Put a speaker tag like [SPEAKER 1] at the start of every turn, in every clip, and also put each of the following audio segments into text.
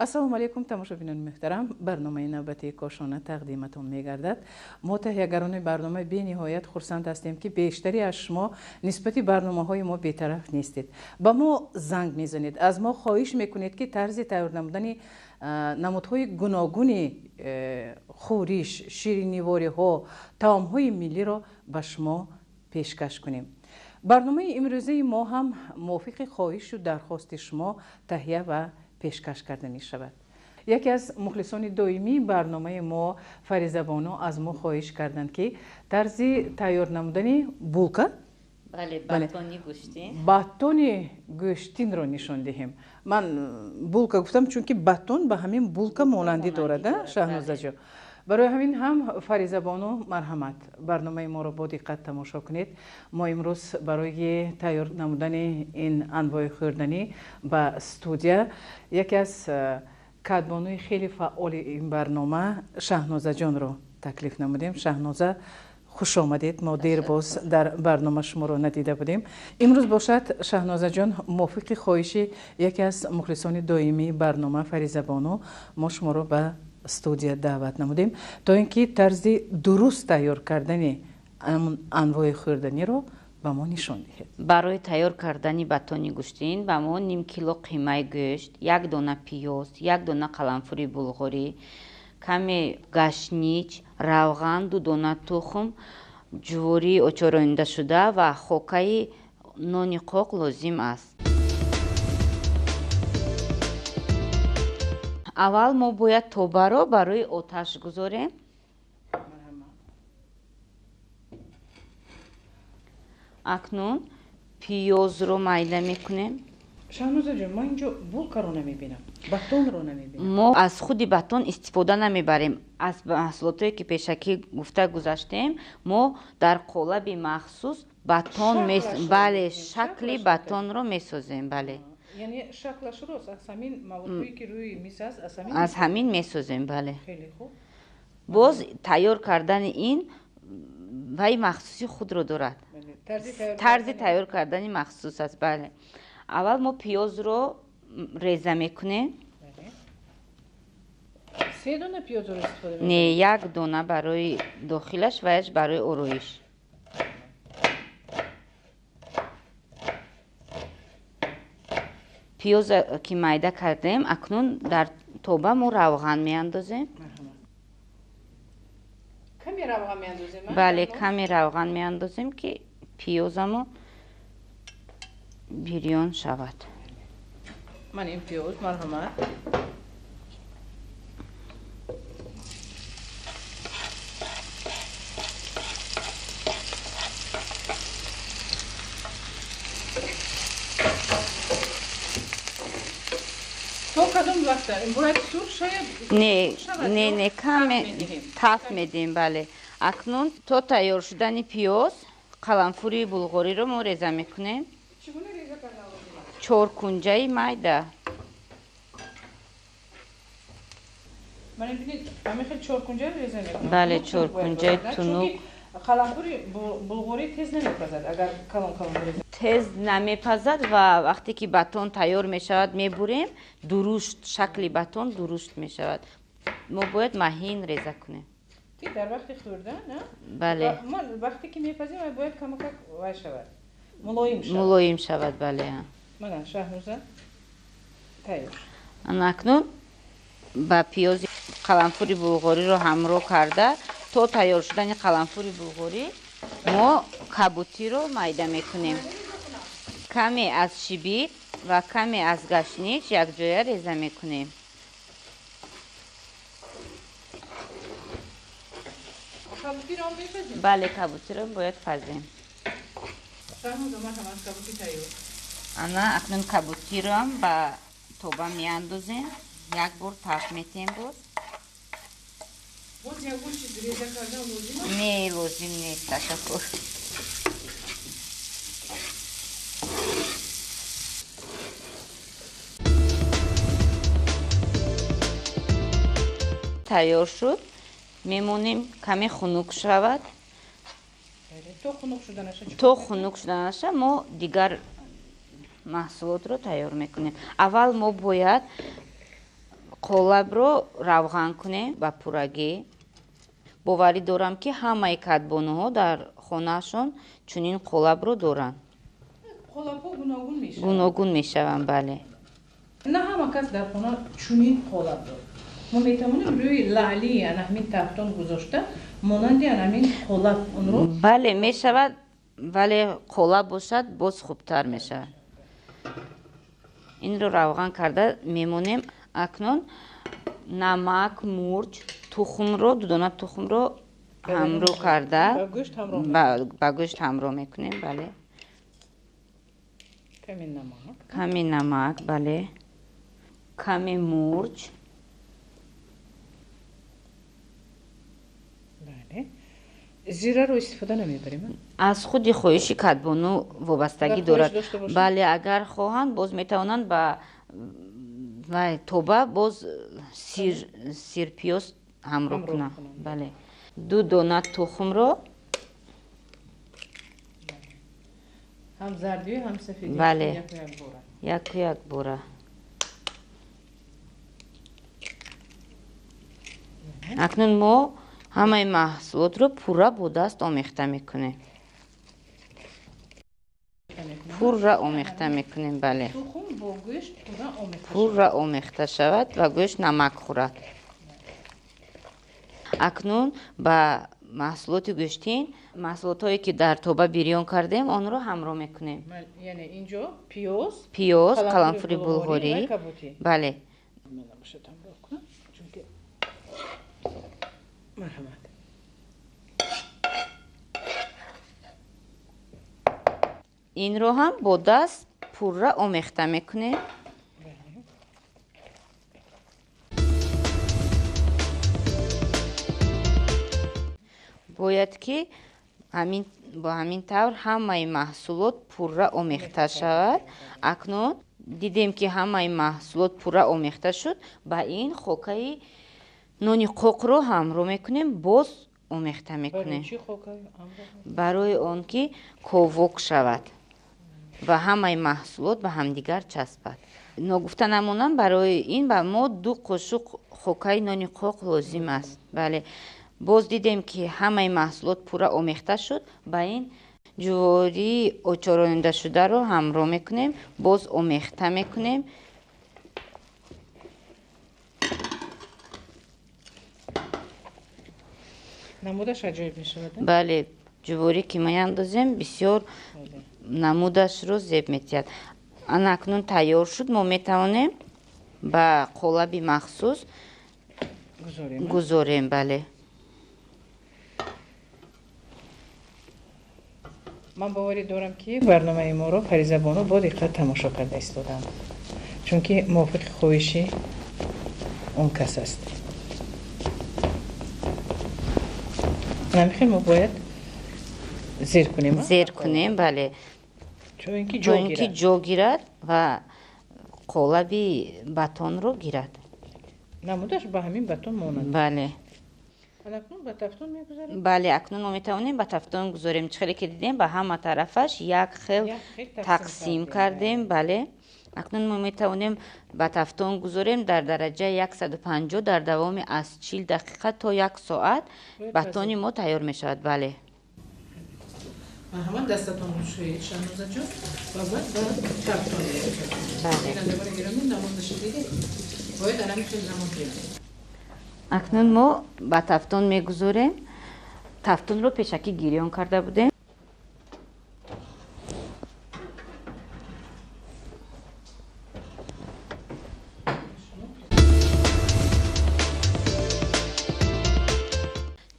[SPEAKER 1] السلام علیکم تماشاچیان محترم. برنامه نوبتی کاشانه تقدیمتان می‌گردد. ما تهیه‌گران برنامه بی نهایت خرسند هستیم که بیشتری از شما نسبت برنامه‌های ما بی‌طرف نیستید. با ما زنگ می‌زنید. از ما خواهش می‌کنید که طرز تیار نمودن نمودهای گوناگون خورش، شیرینی‌واری‌ها، طعم‌های ملی را به شما پیشکش کنیم. برنامه امروزی ما هم موافق خواهش و درخواست شما تهیه و پیشکش کرده می شود. یکی از مخلصان دائمی برنامه ما فریزه بانو از ما خواهش کردند که طرز تیار نمودن بولکا
[SPEAKER 2] باتونی گوشتین
[SPEAKER 1] باتونی گوشتین رو نشان دهیم. من بولکا گفتم چون که باتون به همین بولکا مانندی دارد شهنازه جو. برای همین هم فریزه بانو مرحمت برنامه ما را با دقت تماشا کنید. ما امروز برای تیار نمودن این انواع خوردنی به استودیو یکی از کادبانوی خیلی فعال این برنامه شهنازه جان رو تکلیف نمودیم. شهنازه خوش آمدید. ما دیر باز در برنامه شما رو ندیده بودیم. امروز باشد شهنازه جان موافق خواهشی یکی از مخلصان دائمی برنامه فریزه بانو ما شما رو به استودیو دعوت نمودیم تا اینکه طرز درست تیار کردن انواع خوردنی رو به ما نشان دهید.
[SPEAKER 2] برای تیار کردن باتونی گوشتین به ما نیم کیلو قیمه گوشت، یک دانه پیاز، یک دانه قلنفری بلغاری، کمی گشنیج، روغن، دو دانه تخم، جوری اچارانیده شده و خوکه نان قوق لازم است. اول ما باید توبه رو برای آتش گذاریم. اکنون پیاز رو میله میکنیم.
[SPEAKER 1] شهنازه جان ما اینجا بولکا رو نمیبینم، باتون رو نمیبینم.
[SPEAKER 2] ما از خود باتون استفاده نمیبریم. از محصولاتی که پیشکی گفته گذاشتیم ما در قالب مخصوص باتون بله شکل باتون رو میسازیم. بله
[SPEAKER 1] یعنی شکلش رو از همین موادی که روی میز است
[SPEAKER 2] از همین میسازیم. بله
[SPEAKER 1] خیلی خوب.
[SPEAKER 2] باز تیار کردن این وای مخصوصی خود رو دارد. طرز تیار کردن مخصوص است. بله اول ما پیاز رو ریزه میکنیم.
[SPEAKER 1] سه دانه پیاز رو استفاده میکنیم؟
[SPEAKER 2] نه یک دانه برای داخلش و یک برای آرایش. پیاز که میده کردیم اکنون در توبه ما روغن میاندازیم.
[SPEAKER 1] کمی روغن میاندازیم؟
[SPEAKER 2] بله کمی روغن میاندازیم که پیازمو بریان شود.
[SPEAKER 1] من این پیاز مرحمت تو کدوم وقته؟ این باید سور شاید؟
[SPEAKER 2] نه کمی تفت میدیم. بله اکنون تا تیار شدن پیاز قلنفری بلغاری رو ما ریزه میکنیم.
[SPEAKER 1] چگونه ریزه کردن؟
[SPEAKER 2] 4 کنجه میده.
[SPEAKER 1] من ببینید همه خیلی 4 کنجه ریزه میکنم.
[SPEAKER 2] بله 4 کنجه تونوک.
[SPEAKER 1] قلنفری بلغاری تیز نمیپزد اگر کلان بریزه.
[SPEAKER 2] تیز نمیپزد و وقتی که باتون تیار میشود میبریم درشت شکل باتون درشت میشود. ما باید مهین ریزه کنیم.
[SPEAKER 1] که در وقت خوردن نه؟
[SPEAKER 2] بله
[SPEAKER 1] من وقتی که میپزیم باید کم وای شود.
[SPEAKER 2] ملایم شود. بله
[SPEAKER 1] من شهنازه تیار.
[SPEAKER 2] اکنون با پیاز قلنفری بلغاری رو همراه کرده تا تیار شدن قلنفری بلغاری ما کبوتی رو میده میکنیم. کمی از شیبیت و کمی از گشنیج یک جای ریزه میکنیم.
[SPEAKER 1] کبوتی رو هم میپزیم؟
[SPEAKER 2] بله کبوتی رو باید پزیم.
[SPEAKER 1] شهنازه من هم از کبوتی تیار.
[SPEAKER 2] اکنون کبوتی رو هم با توبه میاندازیم. یک بار تفت میتیم باز.
[SPEAKER 1] باز یک بار چیز ریزه کردن لازم؟
[SPEAKER 2] نه لازم نیست. تشکر. تیار شد. میمونیم کمی خنک شود. تو خنک شدنش ما دیگر محصولات رو تیار میکنیم. اول ما باید қолабро равған кунем ба пурагӣ. боварӣ дорам ки ҳамаи кадбонуҳо дар хонаашон чунин қолабро доранд.
[SPEAKER 1] қолабҳо гуногун мешаванд.
[SPEAKER 2] гуногун мешаванд, бале.
[SPEAKER 1] на ҳама кас дар хона чунин қолаб дорад. мо метавонем рӯи лаъли ҳамин тафтон гузошта монанди ҳамин қолаб онро
[SPEAKER 2] бале мешавад, вале қолаб бошад боз хубтар мешавад. инро равған карда мемонем. акнун намак, мурҷ, тухмро, дудона тухмро ҳамро карда ба гӯшт ҳамро мекунем. бале. каме намак, бале. каме мурҷ.
[SPEAKER 1] зираро истифода намебарем.
[SPEAKER 2] аз худи хоҳиши кадбону вобастагӣ дорад. бале, агар хоҳанд боз метавонанд ба тоба боз сирпиёз ҳамроҳ кунанд. бале. ду дона тухмро
[SPEAKER 1] ҳам зардию ҳам сафеди.
[SPEAKER 2] бале. яку як бора. акнун мо ҳамаи маҳсулотро пурра бо даст омехта мекунем. пурра омехта мекунем. бале.
[SPEAKER 1] тухм бо гӯшт
[SPEAKER 2] пурра омехта шавад ва гӯшт намак хӯрад. акнун ба маҳсулоти гӯштин, маҳсулотҳое ки дар тоба бирён кардем, онро ҳамроҳ мекунем.
[SPEAKER 1] яъне инҷо пиёз,
[SPEAKER 2] қаламфури булғорӣ. бале.
[SPEAKER 1] марҳамат.
[SPEAKER 2] инро ҳам бо даст пурра омехта мекунем. бояд ки бо ҳамин тавр ҳамаи маҳсулот пурра омехта шавад. акнун дидем ки ҳамаи маҳсулот пурра омехта шуд. ба ин хокаи нони қоқро ҳамроҳ мекунем, боз омехта мекунем. барои он ки ковок шавад ва ҳамаи маҳсулот ба ҳамдигар часпад. ногуфта намонам, барои ин ба мо 2 қошуқ хокаи нони қоқ лозим аст. бале. боз дидем ки ҳамаи маҳсулот пурра омехта шуд. ба ин ҷувории очорониндашударо ҳамроҳ мекунем, боз омехта мекунем.
[SPEAKER 1] намудаш аҷоиб мешавад.
[SPEAKER 2] бале. ҷуворӣ ки меандозем бисёр намудашро зеб метиҳад. ана акнун тайёр шуд. мо метавонем ба қолаби махсус гузорем. бале.
[SPEAKER 1] ман боварӣ дорам ки барномаи моро фаризабону бо диққат тамошо карда истоданд, чунки мувофиқи хоҳиши он кас аст. намехем мо бояд зер кунем.
[SPEAKER 2] зер кунем. бале. чунки ҷо гирад ва қолаби батонро гирад.
[SPEAKER 1] намудаш ба ҳамин батон монад.
[SPEAKER 2] бале.
[SPEAKER 1] акнун ба тафтон мегузарем.
[SPEAKER 2] бале. акнун мо метавонем ба тафтон гузорем. чӣ хеле ки дидем ба ҳама тарафаш як хел тақсим кардем. бале. акнун мо метавонем ба тафтон гузорем дар дараҷаи 150 дар давоми аз 40 дақиқа то 1 соат батони мо тайёр мешавад. бале.
[SPEAKER 1] марҳамат, дастатон рӯшоед Шаҳнозаҷон ва баъд ба тафтон мегузарем. бинандагони гиромӣ, намозаши дидед бояд алами хеле замон гирад.
[SPEAKER 2] акнун мо ба тафтон мегузорем. тафтонро пешакӣ гирён карда будем.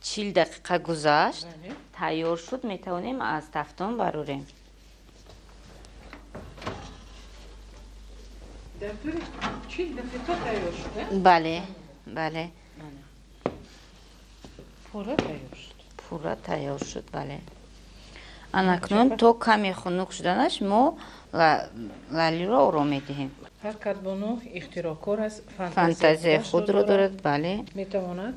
[SPEAKER 2] чил дақиқа гузашт. тайёр шуд. метавонем аз тафтон барорем.
[SPEAKER 1] дар тӯри 40 дақиқа тайёр шуд.
[SPEAKER 2] бале. бале.
[SPEAKER 1] пурра тайёр шуд.
[SPEAKER 2] пурра тайёр шуд. бале. анакнун то каме хунук шуданаш мо лалиро ором медиҳем.
[SPEAKER 1] ҳар кадбону ихтироъкор аст.
[SPEAKER 2] фантазия худро дорад. бале.
[SPEAKER 1] метавонад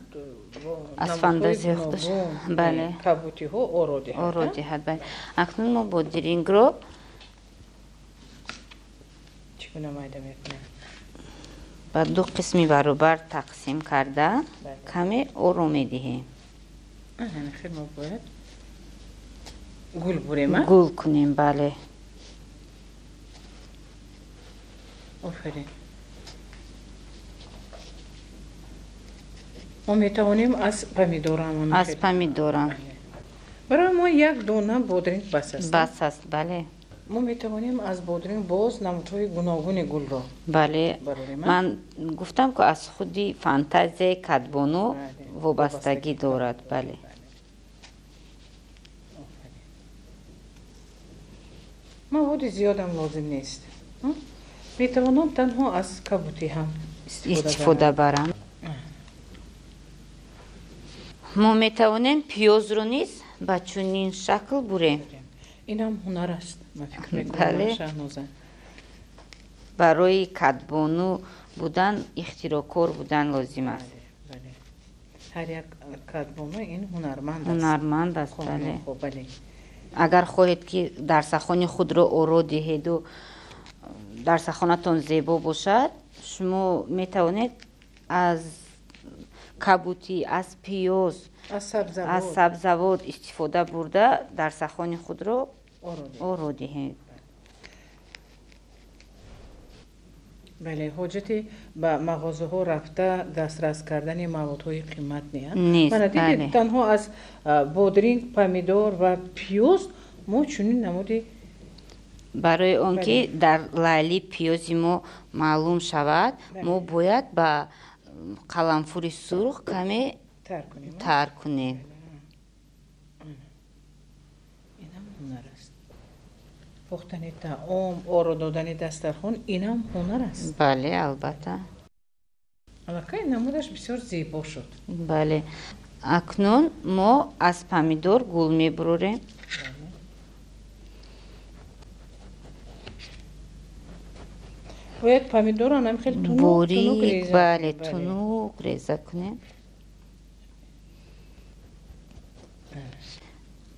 [SPEAKER 2] аз фантазия худаш бале
[SPEAKER 1] кабутиҳо оро
[SPEAKER 2] диҳад. бале. акнун мо бо дирингро
[SPEAKER 1] чӣ гуна майда мекунем?
[SPEAKER 2] ба ду қисми баробар тақсим карда каме оро медиҳем.
[SPEAKER 1] خیلی ما باید گل بریم.
[SPEAKER 2] گل کنیم. بله.
[SPEAKER 1] آفرین. ما میتوانیم از پمیدورم.
[SPEAKER 2] از پمیدورم.
[SPEAKER 1] برای ما یک دونه بادرینگ بس است.
[SPEAKER 2] بس است. بله.
[SPEAKER 1] ما میتوانیم از بادرینگ باز نمودهای گوناگون گل را.
[SPEAKER 2] بله. من گفتم که از خودی فانتزی کدبانو وابستگی دارد. بله.
[SPEAKER 1] مواد زیاد هم لازم نیست. میتوانم تنها از کبوتی هم
[SPEAKER 2] استفاده برم. ما میتوانیم پیاز رو نیز با چنین شکل بریم.
[SPEAKER 1] این هم هنر است. من فکر میکنم.
[SPEAKER 2] بله.
[SPEAKER 1] شهنازه.
[SPEAKER 2] برای کدبانو بودن اختراعکار بودن لازم است.
[SPEAKER 1] بله. هر یک کدبانو این هنرمند است.
[SPEAKER 2] هنرمند است. بله.
[SPEAKER 1] بله.
[SPEAKER 2] اگر خواهید که درسخوان خود را آرا دهید و درسخانتان زیبا باشد، شما میتوانید از کبوتی، از پیاز، از سبزوات استفاده برده درسخوان خود را آرا دهید.
[SPEAKER 1] بله، حاجتی به مغازه ها رفته دسترس کردن موادهای قیمت نیست.
[SPEAKER 2] بله.
[SPEAKER 1] تنها از بادرینگ، پمیدور و پیاز ما چنین نمودی
[SPEAKER 2] برای آنکه در لیلی پیازی ما معلوم شود، ما باید با قلمفور سرخ کمی تر کنیم.
[SPEAKER 1] این هم هنر است. پختن طعام، آرا دادن دسترخوان، این هم هنر است.
[SPEAKER 2] بله، البته.
[SPEAKER 1] البته نمودش بسیار زیبا شد.
[SPEAKER 2] بله. اکنون ما از پمیدور گل میبروریم.
[SPEAKER 1] باید پمیدور هم خیلی تونوک ریزه.
[SPEAKER 2] بله، تونوک ریزه کنیم.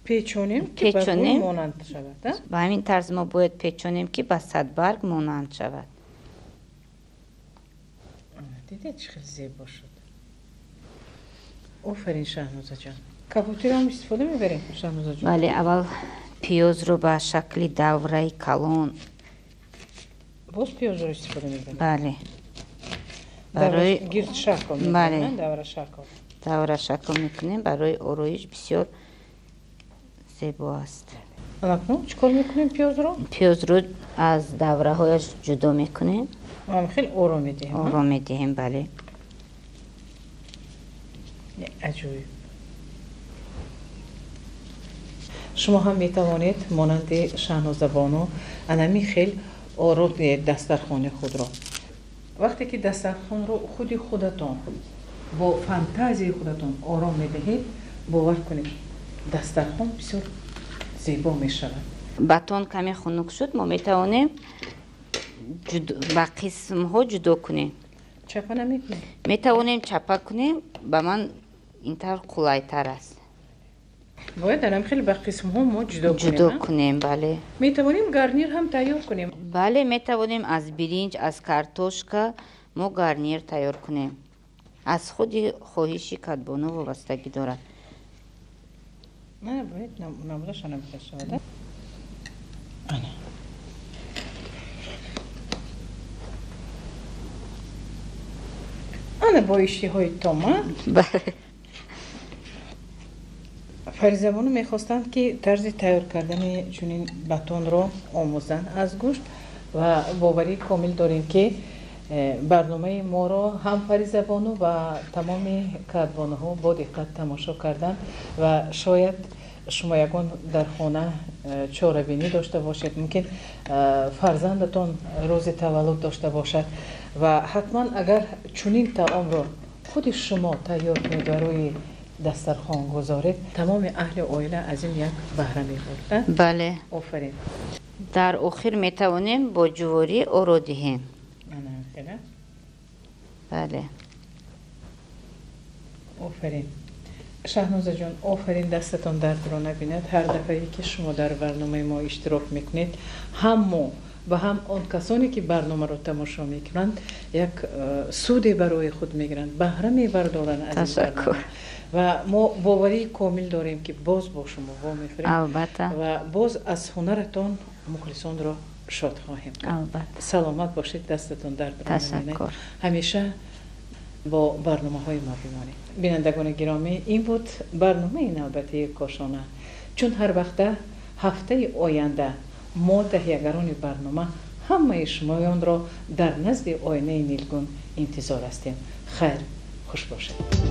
[SPEAKER 1] پیچونیم که به گل مانند شود.
[SPEAKER 2] به همین طرز ما باید پیچونیم که به صدبرگ مانند شود.
[SPEAKER 1] دیدید چه خیلی زیبا شد. آفرین شهنازه جان. کبوتی رو هم استفاده میبریم شهنازه جان؟
[SPEAKER 2] بله، اول پیاز رو به شکل دوره کلان.
[SPEAKER 1] باز پیاز رو استفاده میبریم؟
[SPEAKER 2] بله.
[SPEAKER 1] برای گرد شکل میکنیم.
[SPEAKER 2] بله.
[SPEAKER 1] دوره شکل.
[SPEAKER 2] دوره شکل میکنیم. برای آرایش بسیار زیبا است.
[SPEAKER 1] الان چیکار میکنیم پیاز رو؟
[SPEAKER 2] پیاز رو از دوره هایش جدا میکنیم.
[SPEAKER 1] هم خیلی آرام میدهیم.
[SPEAKER 2] آرام میدهیم. بله.
[SPEAKER 1] عجیب. شما هم میتوانید مانند شهنازه بانو انمی خیلی آرام دسترخوان خود را. وقتی که دسترخوان رو خودتان با فانتزی خودتان آرام میدهید، باور کنید دسترخوان بسیار زیبا میشود.
[SPEAKER 2] باتون کمی خنک شد، ما میتوانیم با قسم ها جدا کنیم.
[SPEAKER 1] چپه نمیکنیم؟
[SPEAKER 2] میتوانیم چپه کنیم. به من اینطور قلایتر است.
[SPEAKER 1] باید درم خیلی با قسم ها ما
[SPEAKER 2] جدا کنیم. بله.
[SPEAKER 1] میتوانیم گارنیر هم تیار کنیم.
[SPEAKER 2] بله، میتوانیم از برنج، از کارتوشکا ما گارنیر تیار کنیم. از خود خواهش کدبانو وابستگی دارد.
[SPEAKER 1] نه باید نمودش نمیشه شده. آنه با اشتی های تومه.
[SPEAKER 2] بله.
[SPEAKER 1] فریزه بانو میخواستند که طرز تیار کردن چنین باتون رو آموزن از گوشت و باوری کامل داریم که برنامه ما رو هم فریزه بانو و تمام کدبانوها با دقت تماشا کردن و شاید شما یکان در خانه چاره‌بینی داشته باشید، ممکن فرزندتان روز تولد داشته باشد و حتما اگر چنین طعام رو خود شما تیار کنید برای دسترخوان گذارید، تمام اهل عائله از این یک بهره می‌برند.
[SPEAKER 2] بله.
[SPEAKER 1] آفرین.
[SPEAKER 2] در آخر میتوانیم با جواری آرا دهیم. بله.
[SPEAKER 1] آفرین. شهنازه جان، آفرین، دستتان درد رو نبیند. هر دفعه که شما در برنامه ما اشتراک میکنید، هم ما و هم آن کسانی که برنامه را تماشا میکنند یک سودی برای خود میگیرند، بهره میبردارند از این برنامه و ما باوری کامل داریم که باز با شما وا میخوریم
[SPEAKER 2] البته
[SPEAKER 1] و باز از هنرتان مخلصان را شاد خواهیم کرد.
[SPEAKER 2] البته
[SPEAKER 1] سلامت باشید، دستتون درد نکنه، همیشه با برنامه های ما بمانید. بینندگان گرامی، این بود برنامه نوبتی کاشانه. چون هر وقت هفته آینده ما تهیه‌گران برنامه همه شمایان را در نزد آینه نیلگون انتظار هستیم. خیر، خوش باشید.